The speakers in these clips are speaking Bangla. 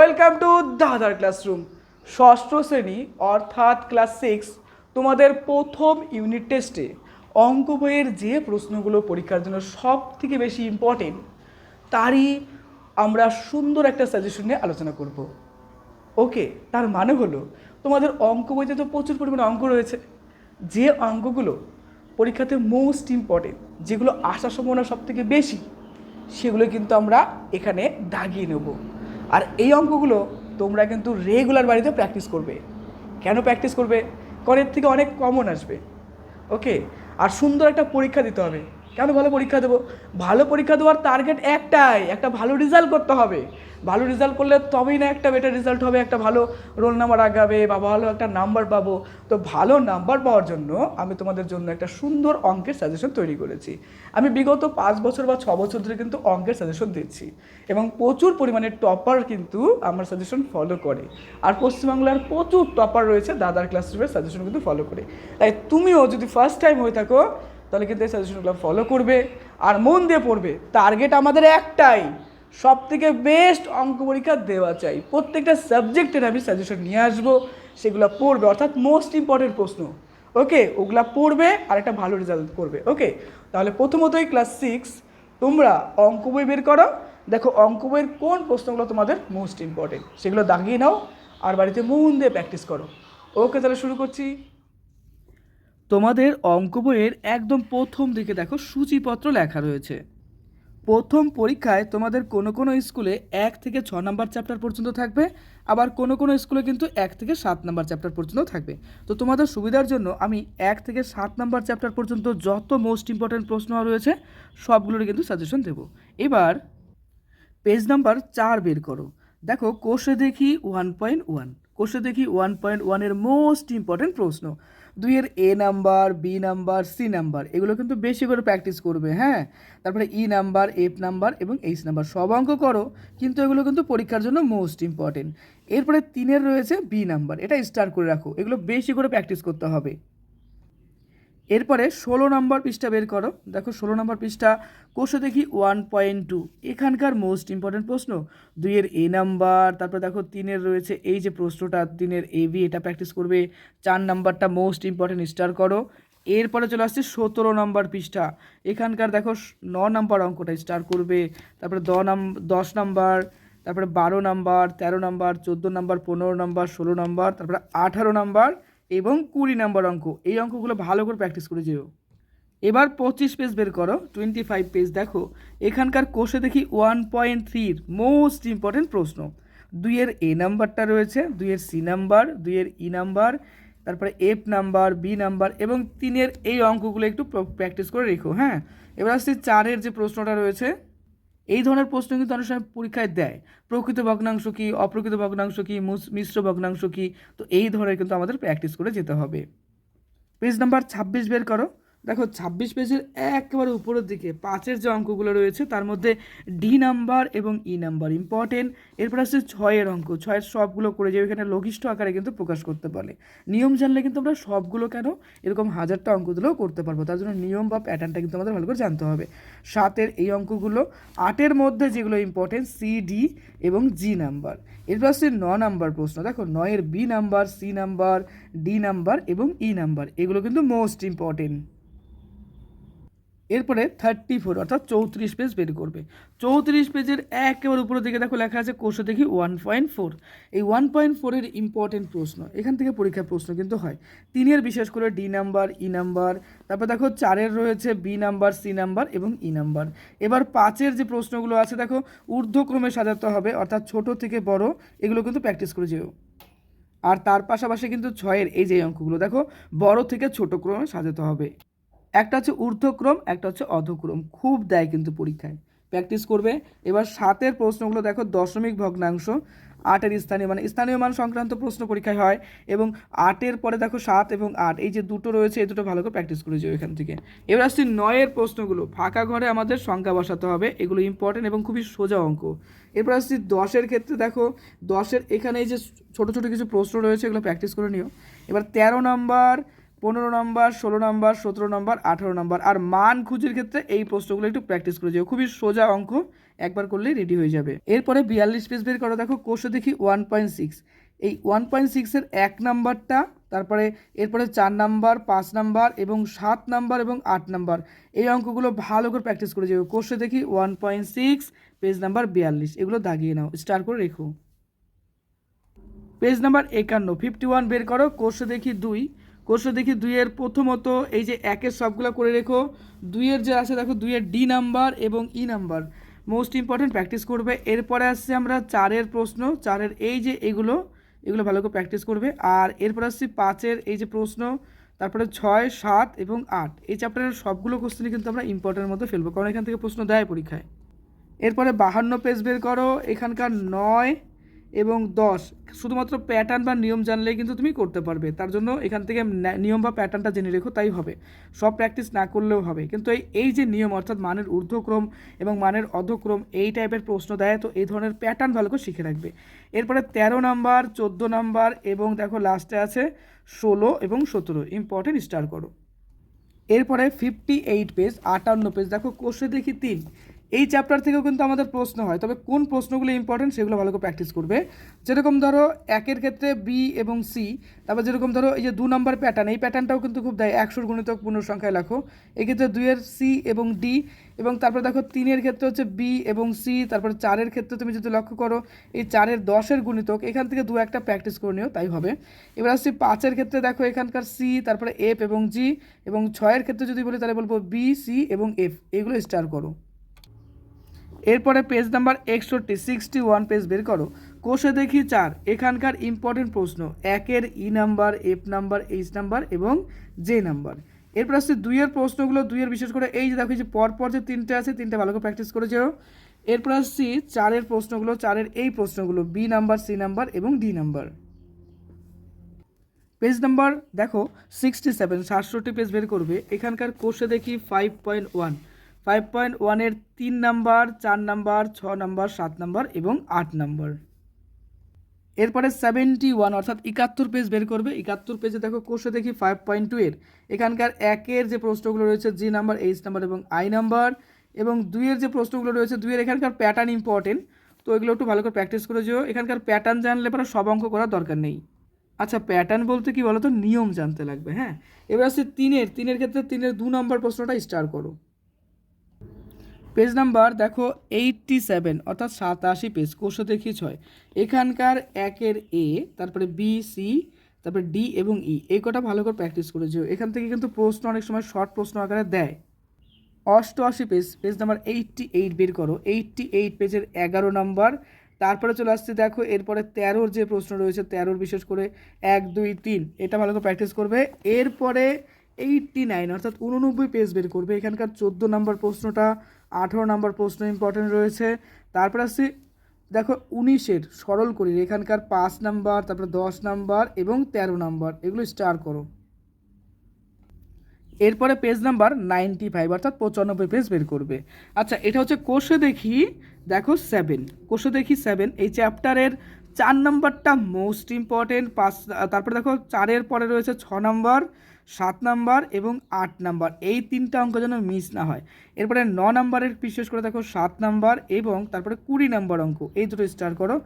ওয়েলকাম টু দাদার ক্লাসরুম। ষষ্ঠ শ্রেণী অর্থাৎ ক্লাস 6 তোমাদের প্রথম ইউনিট টেস্টে অঙ্ক বইয়ের যে প্রশ্নগুলো পরীক্ষার জন্য সব থেকে বেশি ইম্পর্টেন্ট তারই আমরা সুন্দর একটা সাজেশন নিয়ে আলোচনা করব। ওকে, তার মানে হলো তোমাদের অঙ্ক বইতে তো প্রচুর পরিমাণে অঙ্ক রয়েছে, যে অঙ্কগুলো পরীক্ষাতে মোস্ট ইম্পর্টেন্ট, যেগুলো আসার সম্ভাবনা সব থেকে বেশি, সেগুলো কিন্তু আমরা এখানে দাগিয়ে নেব। আর এই অঙ্কগুলো তোমরা কিন্তু রেগুলার বাড়িতে প্র্যাকটিস করবে। কেন প্র্যাকটিস করবে? কারণ এর থেকে অনেক কমন আসবে। ওকে, আর সুন্দর একটা পরীক্ষা দিতে হবে। কেন ভালো পরীক্ষা দেবো? ভালো পরীক্ষা দেওয়ার টার্গেট একটাই, একটা ভালো রেজাল্ট করতে হবে। ভালো রেজাল্ট করলে তবেই না একটা বেটার রেজাল্ট হবে, একটা ভালো রোল নাম্বার আগাবে বা ভালো একটা নাম্বার পাবো। তো ভালো নাম্বার পাওয়ার জন্য আমি তোমাদের জন্য একটা সুন্দর অঙ্কের সাজেশন তৈরি করেছি। আমি বিগত 5 বছর বা 6 বছর ধরে কিন্তু অঙ্কের সাজেশন দিচ্ছি এবং প্রচুর পরিমাণে টপার কিন্তু আমার সাজেশন ফলো করে। আর পশ্চিমবাংলার প্রচুর টপার রয়েছে দাদার ক্লাসরুমের সাজেশন কিন্তু ফলো করে। তাই তুমিও যদি ফার্স্ট টাইম হয়ে থাকো তাহলে কিন্তু এই সাজেশনগুলো ফলো করবে আর মন দিয়ে পড়বে। টার্গেট আমাদের একটাই, সব থেকে বেস্ট অঙ্ক পরীক্ষা দেওয়া চাই। প্রত্যেকটা সাবজেক্টের আমি সাজেশন নিয়ে আসবো, সেগুলো পড়বে, অর্থাৎ মোস্ট ইম্পর্টেন্ট প্রশ্ন। ওকে, ওগুলা পড়বে আর একটা ভালো রেজাল্ট করবে। ওকে, তাহলে প্রথমতই ক্লাস 6 তোমরা অঙ্ক বই বের করো। দেখো অঙ্ক বইয়ের কোন প্রশ্নগুলো তোমাদের মোস্ট ইম্পর্টেন্ট, সেগুলো দাগিয়ে নাও আর বাড়িতে মন দিয়ে প্র্যাকটিস করো। ওকে, তাহলে শুরু করছি। তোমাদের অঙ্ক বইয়ের একদম প্রথম দিকে দেখো সূচিপত্র লেখা রয়েছে। প্রথম পরীক্ষায় তোমাদের কোনো কোনো স্কুলে 1 থেকে 6 নাম্বার চ্যাপ্টার পর্যন্ত থাকবে, আবার কোনো কোনো স্কুলে কিন্তু 1 থেকে 7 নাম্বার চ্যাপ্টার পর্যন্ত থাকবে। তো তোমাদের সুবিধার জন্য আমি 1 থেকে 7 নাম্বার চ্যাপ্টার পর্যন্ত যত মোস্ট ইম্পর্ট্যান্ট প্রশ্ন রয়েছে সবগুলোরই কিন্তু সাজেশন দেবো। এবার পেজ নাম্বার 4 বের করো। দেখো কোষে দেখি 1.1, কোষে দেখি 1.1-এর মোস্ট ইম্পর্ট্যান্ট প্রশ্ন। 2-এর A number, B number, C number এগুলো কিন্তু বেশি করে প্র্যাকটিস করবে। হ্যাঁ, তারপরে ই নাম্বার, এফ নাম্বার এবং এইচ নাম্বার সব অঙ্ক করো, কিন্তু এগুলো কিন্তু পরীক্ষার জন্য মোস্ট ইম্পর্টেন্ট। এরপরে 3-এর রয়েছে বি নাম্বার, এটা স্টার করে রাখো, এগুলো বেশি করে প্র্যাকটিস করতে হবে। এরপরে 16 নম্বর পৃষ্ঠা বের করো। দেখো 16 নম্বর পৃষ্ঠা, কোষে দেখি 1.2, এখানকার মোস্ট ইম্পর্টেন্ট প্রশ্ন। 2-এর এ নাম্বার, তারপরে দেখো 3-এর রয়েছে এই যে প্রশ্নটা 3-এর এ বি, এটা প্র্যাকটিস করবে। 4 নাম্বারটা মোস্ট ইম্পর্টেন্ট স্টার করো। এরপরে চলে আসছে 17 নম্বর পৃষ্ঠা, এখানকার দেখো 9 নাম্বার অঙ্কটা স্টার করবে। তারপরে 10 নাম্বার, তারপরে 12 number, 13 number, 14 number, 15 number, 16 number, তারপরে 18 নাম্বার এবং 20 নাম্বার অঙ্ক। এই অঙ্কগুলো ভালো করে প্র্যাকটিস করে যেও। এবার 25 পেজ বের করো, 25 পেজ। দেখো এখানকার কোষে দেখি 1.3-র মোস্ট ইম্পর্টেন্ট প্রশ্ন। 2-এর এ নাম্বারটা রয়েছে, 2-এর সি নাম্বার, 2-এর ই নাম্বার, তারপরে এফ নাম্বার, বি নাম্বার এবং 3-এর এই অঙ্কগুলো একটু প্র্যাকটিস করে রেখো। হ্যাঁ, এবার আসছে 4-এর যে প্রশ্নটা রয়েছে। এই ধরনের প্রশ্ন কিন্তু অনেক সময় পরীক্ষায় দেয়, প্রকৃত ভগ্নাংশ কী, অপ্রকৃত ভগ্নাংশ কী, মিশ্র ভগ্নাংশ কী। তো এই ধরনের কিন্তু আমাদের প্র্যাকটিস করে যেতে হবে। পেজ নাম্বার 26 বের করো। দেখো 26 পেজের একেবারে উপরের দিকে 5-এর যে অঙ্কগুলো রয়েছে তার মধ্যে ডি নাম্বার এবং ই নাম্বার ইম্পর্টেন্ট। এরপর আসছে 6-এর অঙ্ক, 6-এর সবগুলো করে যাবে, এখানে লঘিষ্ঠ আকারে কিন্তু প্রকাশ করতে পারে। নিয়ম জানলে কিন্তু আমরা সবগুলো কেন এরকম 1000টা অঙ্ক দিলেও করতে পারবো, তার জন্য নিয়ম বা প্যাটার্নটা কিন্তু আমাদের ভালো করে জানতে হবে। 7-এর এই অঙ্কগুলো, 8-এর মধ্যে যেগুলো ইম্পর্টেন্ট সি, ডি এবং জি নাম্বার। এরপর আসছে 9 নাম্বার প্রশ্ন। দেখো 9-এর B number, C number, D number এবং ই নাম্বার এগুলো কিন্তু মোস্ট ইম্পর্টেন্ট। এরপরে 34 অর্থাৎ 34 পেজ বের করবে। 34 পেজের একেবারে উপরের দিকে দেখো লেখা আছে কোষে দেখি 1.4। এই 1.4-এর ইম্পর্টেন্ট প্রশ্ন, এখান থেকে পরীক্ষার প্রশ্ন কিন্তু হয়। 3-এর বিশেষ করে ডি নাম্বার, ই নাম্বার, তারপর দেখো 4-এর রয়েছে বি নাম্বার, সি নাম্বার এবং ই নাম্বার। এবার 5-এর যে প্রশ্নগুলো আছে দেখো ঊর্ধ্বক্রমে সাজাতে হবে, অর্থাৎ ছোট থেকে বড়, এগুলো কিন্তু প্র্যাকটিস করে যেও। আর তার পাশাপাশি কিন্তু 6-এর এই যে অঙ্কগুলো দেখো বড় থেকে ছোট ক্রমে সাজাতে হবে। একটা হচ্ছে ঊর্ধ্বক্রম, একটা হচ্ছে অধক্রম, খুব দেয় কিন্তু পরীক্ষায়, প্র্যাকটিস করবে। এবার 7-এর প্রশ্নগুলো দেখো দশমিক ভগ্নাংশ, 8-এর স্থানীয় মান সংক্রান্ত প্রশ্ন পরীক্ষায় হয় এবং 8-এর পরে দেখো 7 এবং 8 এই যে দুটো রয়েছে এই দুটো ভালো করে প্র্যাকটিস করে যাও এখান থেকে। এবার আসছি 9-এর প্রশ্নগুলো, ফাঁকা ঘরে আমাদের সংখ্যা বসাতে হবে, এগুলো ইম্পর্টেন্ট এবং খুবই সোজা অঙ্ক। এরপর আসছি 10-এর ক্ষেত্রে, দেখো 10-এর এখানে এই যে ছোটো ছোটো কিছু প্রশ্ন রয়েছে এগুলো প্র্যাকটিস করে নিও। এবার 13 নম্বর, 15 নম্বর, 16 নম্বর, 17 নম্বর, 18 নম্বর আর মান খুঁজির ক্ষেত্রে এই প্রশ্নগুলো একটু প্র্যাকটিস করে যাও, খুবই সোজা অঙ্ক, একবার করলেই রেডি হয়ে যাবে। এরপরে 42 পেজ বের করো। দেখো কোষে দেখি 1.6, এই 1.6-এর 1 নাম্বারটা, তারপরে এরপরে 4 নাম্বার, 5 নাম্বার এবং 7 নাম্বার এবং 8 নাম্বার, এই অঙ্কগুলো ভালো করে প্র্যাকটিস করে যাবে। কোষে দেখি 1.6 পেজ নাম্বার 42, এগুলো দাগিয়ে নাও, স্টার করে রেখো। পেজ নাম্বার 51 51 বের করো। কোষে দেখি 2, কোষে দেখি 2-এর প্রথমত এই যে 1-এর সবগুলো করে রেখো। 2-এর যে আছে দেখো 2-এর ডি নাম্বার এবং E number, most important, practice করবে। এরপরে আসছে আমরা 4-এর প্রশ্ন, 4-এর এই যে এগুলো ভালো করে প্র্যাকটিস করবে। আর এরপর আসছে 5-এর এই যে প্রশ্ন, তারপরে 6, 7 এবং 8, এই চ্যাপ্টারের সবগুলো কোশ্চেনই কিন্তু আমরা ইম্পর্টেন্টের মধ্যে ফেলবো, কারণ এখান থেকে প্রশ্ন দেয় পরীক্ষায়। এরপরে 52 পেজ বের করো। এখানকার 9 এবং 10 শুধুমাত্র প্যাটার্ন বা নিয়ম জানলেই কিন্তু তুমি করতে পারবে, তার জন্য এখান থেকে নিয়ম বা প্যাটার্নটা জেনে রেখো, তাই হবে। সব প্র্যাকটিস না করলেও হবে, কিন্তু এই যে নিয়ম অর্থাৎ মানের ঊর্ধ্বক্রম এবং মানের অধক্রম এই টাইপের প্রশ্ন দেয়, তো এই ধরনের প্যাটার্ন ভালো করে শিখে রাখবে। এরপরে 13 নাম্বার, 14 নাম্বার এবং দেখো লাস্টে আছে 16 এবং 17, ইম্পর্টেন্ট, স্টার করো। এরপরে 58 পেজ 58 পেজ দেখো কোষে দেখি 3, এই চ্যাপ্টার থেকেও কিন্তু আমাদের প্রশ্ন হয়, তবে কোন প্রশ্নগুলো ইম্পর্টেন্ট সেগুলো ভালো করে প্র্যাকটিস করবে। যেরকম ধরো 1-এর ক্ষেত্রে বি এবং সি, তারপর যেরকম ধরো এই যে 2 নম্বর প্যাটার্ন, এই প্যাটার্নটাও কিন্তু খুব দেয়, 100 গুণিতক পূর্ণ সংখ্যায় লেখো, এক্ষেত্রে 2-এর সি এবং ডি, এবং তারপরে দেখো 3-এর ক্ষেত্রে হচ্ছে বি এবং সি, তারপরে 4-এর ক্ষেত্রে তুমি যদি লক্ষ্য করো এই 4-এর 10-এর গুণিতক, এখান থেকে 2-একটা প্র্যাকটিস করে নিও, তাই হবে। এবার আসছি 5-এর ক্ষেত্রে, দেখো এখানকার সি, তারপরে এফ এবং জি, এবং 6-এর ক্ষেত্রে যদি বলি তাহলে বলবো বি, সি এবং এফ, এগুলো স্টার করো। এরপরে পেজ নাম্বার 61 পেজ বের করো। কোষে দেখি 4, এখানকার ইম্পর্টেন্ট প্রশ্ন 1-এর E number, F number, H number এবং জে নাম্বার। এরপর আসছে 2-এর প্রশ্নগুলো, 2-এর বিশেষ করে এই যে দেখো যে পরপর যে 3টে আছে, 3টে ভালো করে প্র্যাকটিস করে যেও। এরপর আসছি 4-এর প্রশ্নগুলো, 4-এর এই প্রশ্নগুলো বি নাম্বার, সি নাম্বার এবং ডি নাম্বার। পেজ নাম্বার দেখো 67 পেজ বের করবে। এখানকার কোষে দেখি 5.1-এর 3 নাম্বার, 4 নাম্বার, 6 নাম্বার, 7 নাম্বার এবং 8 নাম্বার। এরপরে 71 অর্থাৎ 71 পেজ বের করবে। 71 পেজে দেখো কোষে দেখি 5.2-এর এখানকার 1-এর যে প্রশ্নগুলো রয়েছে জি নাম্বার, এইচ নাম্বার এবং আই নাম্বার, এবং 2-এর যে প্রশ্নগুলো রয়েছে 2-এর এখানকার প্যাটার্ন ইম্পর্টেন্ট, তো এগুলো একটু ভালো করে প্র্যাকটিস করে যেও। এখানকার প্যাটার্ন জানলে পরে সব অঙ্ক করার দরকার নেই। আচ্ছা, প্যাটার্ন বলতে কি বলো তো, নিয়ম জানতে লাগবে। হ্যাঁ, এবার আসছে 3-এর ক্ষেত্রে 3-এর 2 নম্বর প্রশ্নটা স্টার করো। পেজ নাম্বার দেখো 87 অর্থাৎ 87 পেজ, কোষে দেখি 6, এখানকার 1-এর এ, তারপরে বি, সি, তারপরে ডি এবং ই, এই কটা ভালো করে প্র্যাকটিস করে যেও। এখান থেকে কিন্তু প্রশ্ন অনেক সময় শর্ট প্রশ্ন আকারে দেয়। 88 পেজ, পেজ নাম্বার 88 বের করো। 88 পেজের 11 নাম্বার, তারপরে চলে আসছে দেখো এরপরে 13-র যে প্রশ্ন রয়েছে, 13-র বিশেষ করে 1, 2, 3, এটা ভালো করে প্র্যাকটিস করবে। এরপরে 89 অর্থাৎ 89 পেজ বের করবে। এখানকার 14 নাম্বার প্রশ্নটা, 18 নাম্বার প্রশ্ন ইম্পর্টেন্ট রয়েছে। তারপর আসছে দেখো 19-এর সরল করি, এখানকার 5 নাম্বার, তারপরে 10 নাম্বার এবং 13 নাম্বার, এগুলো স্টার করো। এরপরে পেজ নাম্বার 95 অর্থাৎ 95 পেজ বের করবে। আচ্ছা, এটা হচ্ছে কোষে দেখি দেখো 7, কোষে দেখি 7, এই চ্যাপ্টারের 4 নাম্বারটা মোস্ট ইম্পর্টেন্ট। তারপরে দেখো 4-এর পরে রয়েছে 6 নাম্বার, 7 নাম্বার এবং 8 নাম্বার, এই 3টা অঙ্ক যেন মিস না হয়। এরপরে 9 নাম্বারের বিশেষ করে দেখো 7 নাম্বার এবং তারপরে 20 নাম্বার অঙ্ক, এই দুটো স্টার করো।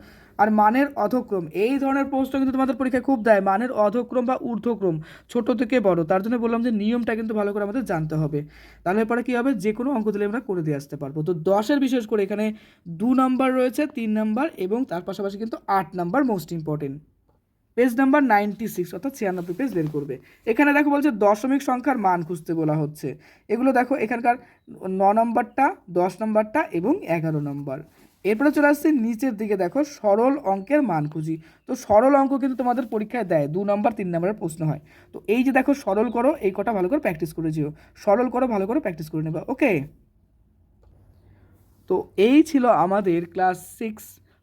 আর মানের অধক্রম, এই ধরনের প্রশ্ন কিন্তু তোমাদের পরীক্ষায় খুব দেয়, মানের অধক্রম বা ঊর্ধ্বক্রম, ছোট থেকে বড়, তার জন্য বললাম যে নিয়মটা কিন্তু ভালো করে আমাদের জানতে হবে, তাহলে পরে কী হবে, যে কোনো অঙ্ক দিলে আমরা করে দিয়ে আসতে পারবো। তো 10-এর বিশেষ করে এখানে 2 নাম্বার রয়েছে, 3 নাম্বার এবং তার পাশাপাশি কিন্তু 8 number most important. Page number 96 অর্থাৎ 96 পেজ বের করবে। এখানে দেখো বলছে দশমিক সংখ্যার মান খুঁজতে বলা হচ্ছে। এগুলো দেখো এখানকার 9 নম্বরটা, 10 নম্বরটা এবং 11 নম্বর। এরপরে চলে আসছে নিচের দিকে, দেখো সরল অঙ্কের মান খুঁজি। তো সরল অঙ্ক কিন্তু তোমাদের পরীক্ষায় দেয়, 2 নম্বর 3 নম্বরের প্রশ্ন হয়। তো এই যে দেখো সরল করো, এই কটা ভালো করে প্র্যাকটিস করে যেও, সরল করো, ভালো করে প্র্যাকটিস করে নেবা। ওকে, তো এই ছিল আমাদের ক্লাস 6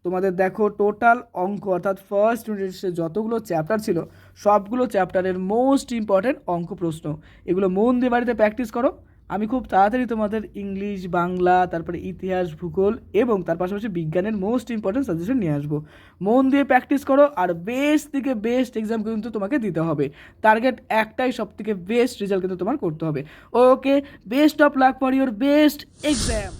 তোমাদের দেখো টোটাল অঙ্ক অর্থাৎ ফার্স্ট ইউনিটের যতগুলো চ্যাপ্টার ছিল সবগুলো চ্যাপ্টারের মোস্ট ইম্পর্টেন্ট অঙ্ক প্রশ্ন, এগুলো মন দিয়ে বাড়িতে প্র্যাকটিস করো। আমি খুব তাড়াতাড়ি তোমাদের ইংলিশ, বাংলা, তারপরে ইতিহাস, ভূগোল এবং তার পাশাপাশি বিজ্ঞানের মোস্ট ইম্পর্টেন্ট সাজেশন নিয়ে আসবো। মন দিয়ে প্র্যাকটিস করো, আর বেস্ট থেকে বেস্ট এক্সাম কিন্তু তোমাকে দিতে হবে। টার্গেট একটাই, সব থেকে বেস্ট রেজাল্ট কিন্তু তোমার করতে হবে। Okay, best of luck for your best exam.